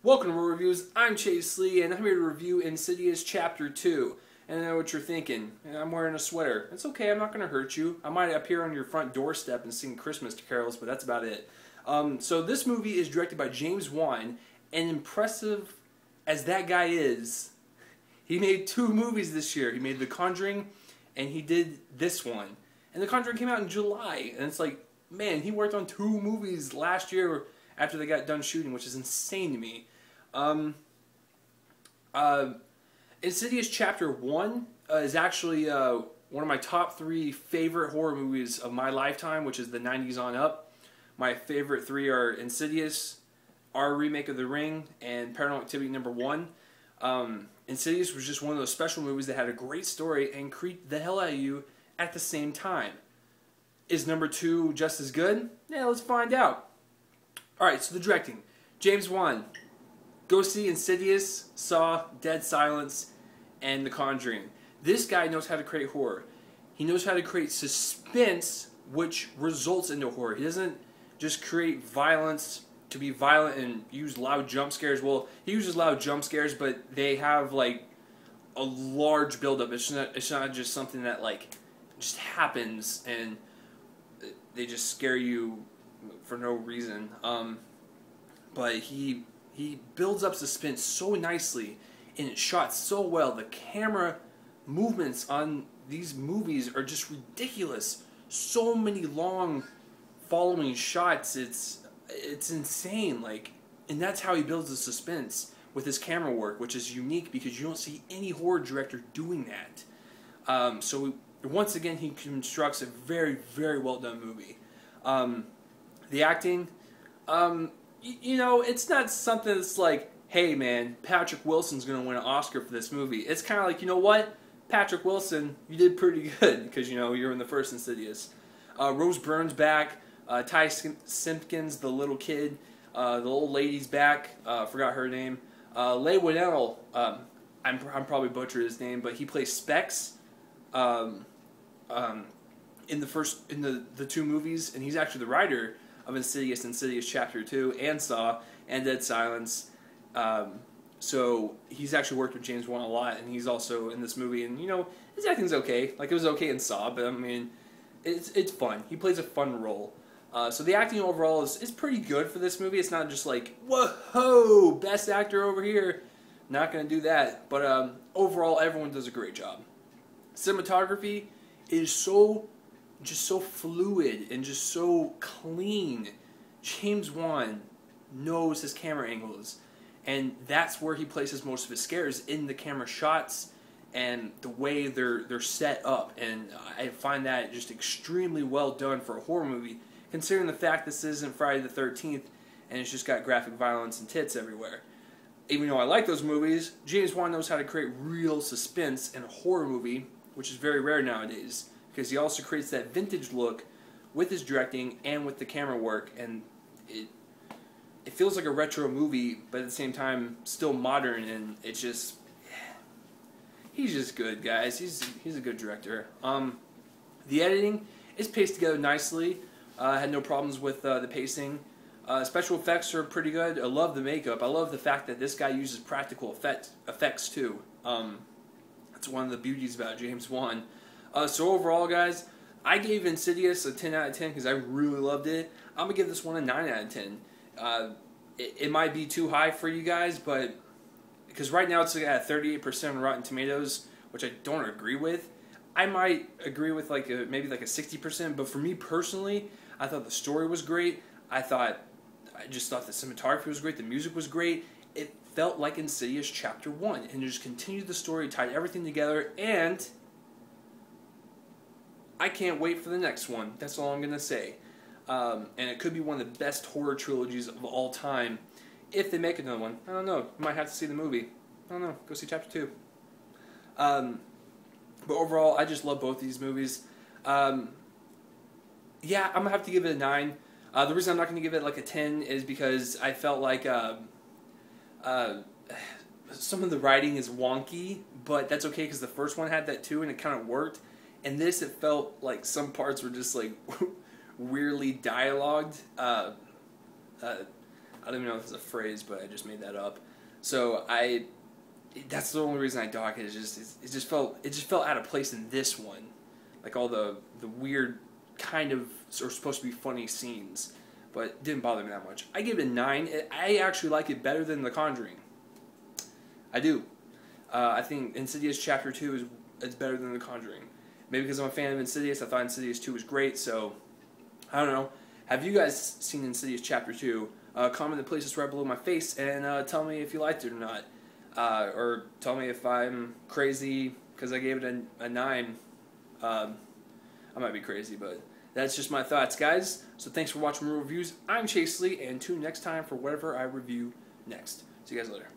Welcome to More Reviews. I'm Chase Lee, and I'm here to review Insidious Chapter 2. And I know what you're thinking. I'm wearing a sweater. It's okay, I'm not going to hurt you. I might appear on your front doorstep and sing Christmas carols, but that's about it. So this movie is directed by James Wan, and impressive as that guy is, he made 2 movies this year. He made The Conjuring, and he did this one. And The Conjuring came out in July, and it's like, man, he worked on 2 movies last year after they got done shooting, which is insane to me. Insidious Chapter 1 is actually one of my top 3 favorite horror movies of my lifetime, which is the 90s on up. My favorite 3 are Insidious, our remake of The Ring, and Paranormal Activity number 1. Insidious was just one of those special movies that had a great story and creeped the hell out of you at the same time. Is number 2 just as good? Yeah, let's find out. Alright, so the directing. James Wan. Go see Insidious, Saw, Dead Silence, and The Conjuring. This guy knows how to create horror. He knows how to create suspense, which results into horror. He doesn't just create violence to be violent and use loud jump scares. Well, he uses loud jump scares, but they have like a large buildup. It's not just something that like just happens and they just scare you for no reason. But he builds up suspense so nicely, and it's shot so well. The camera movements on these movies are just ridiculous. So many long following shots. It's insane. Like, and that's how he builds the suspense with his camera work, which is unique because you don't see any horror director doing that. So once again, he constructs a very, very well done movie. The acting. You know, it's not something that's like, hey man, Patrick Wilson's going to win an Oscar for this movie. It's kind of like, you know what? Patrick Wilson, you did pretty good because, you know, you're in the first Insidious. Rose Byrne's back. Ty Simpkins, the little kid. The old lady's back. Forgot her name. Leigh Whannell, I'm probably butchered his name, but he plays Specs in the 2 movies, and he's actually the writer of Insidious Chapter 2, and Saw, and Dead Silence. So he's actually worked with James Wan a lot, and he's also in this movie. And you know, his acting's okay. Like, it was okay in Saw, but I mean, it's fun. He plays a fun role. So the acting overall is pretty good for this movie. It's not just like, whoa, best actor over here. Not gonna do that. But overall, everyone does a great job. Cinematography is just so fluid and just so clean. James Wan knows his camera angles, and that's where he places most of his scares, in the camera shots and the way they're set up. And I find that just extremely well done for a horror movie, considering the fact this isn't Friday the 13th and it's just got graphic violence and tits everywhere. Even though I like those movies, James Wan knows how to create real suspense in a horror movie, which is very rare nowadays, because he also creates that vintage look with his directing and with the camera work, and it feels like a retro movie, but at the same time still modern, and it's just, he's just good, guys. He's a good director. The editing is paced together nicely. Had no problems with the pacing. Special effects are pretty good. I love the makeup. I love the fact that this guy uses practical effects too. That's one of the beauties about James Wan. So overall, guys, I gave Insidious a 10 out of 10 because I really loved it. I'm going to give this one a 9 out of 10. It might be too high for you guys, but because right now it's at 38% on Rotten Tomatoes, which I don't agree with. I might agree with like maybe like a 60%, but for me personally, I thought the story was great. I just thought the cinematography was great. The music was great. It felt like Insidious Chapter 1, and it just continued the story, tied everything together, and I can't wait for the next one. That's all I'm going to say. And it could be one of the best horror trilogies of all time. If they make another one. I don't know. You might have to see the movie. I don't know. Go see Chapter 2. But overall, I just love both these movies. Yeah, I'm going to have to give it a 9. The reason I'm not going to give it like a 10 is because I felt like some of the writing is wonky, but that's okay because the first one had that too, and it kind of worked. And this, it felt like some parts were just like weirdly dialogued. I don't even know if it's a phrase, but I just made that up. So that's the only reason I dock it. It just felt out of place in this one, like all the weird kind of or supposed to be funny scenes, but it didn't bother me that much. I give it a 9. I actually like it better than The Conjuring. I do. I think Insidious Chapter 2 is better than The Conjuring. Maybe because I'm a fan of Insidious, I thought Insidious 2 was great, so I don't know. Have you guys seen Insidious Chapter 2? Comment in the places right below my face and tell me if you liked it or not. Or tell me if I'm crazy because I gave it a 9. I might be crazy, but that's just my thoughts, guys. So thanks for watching my reviews. I'm Chase Lee, and tune next time for whatever I review next. See you guys later.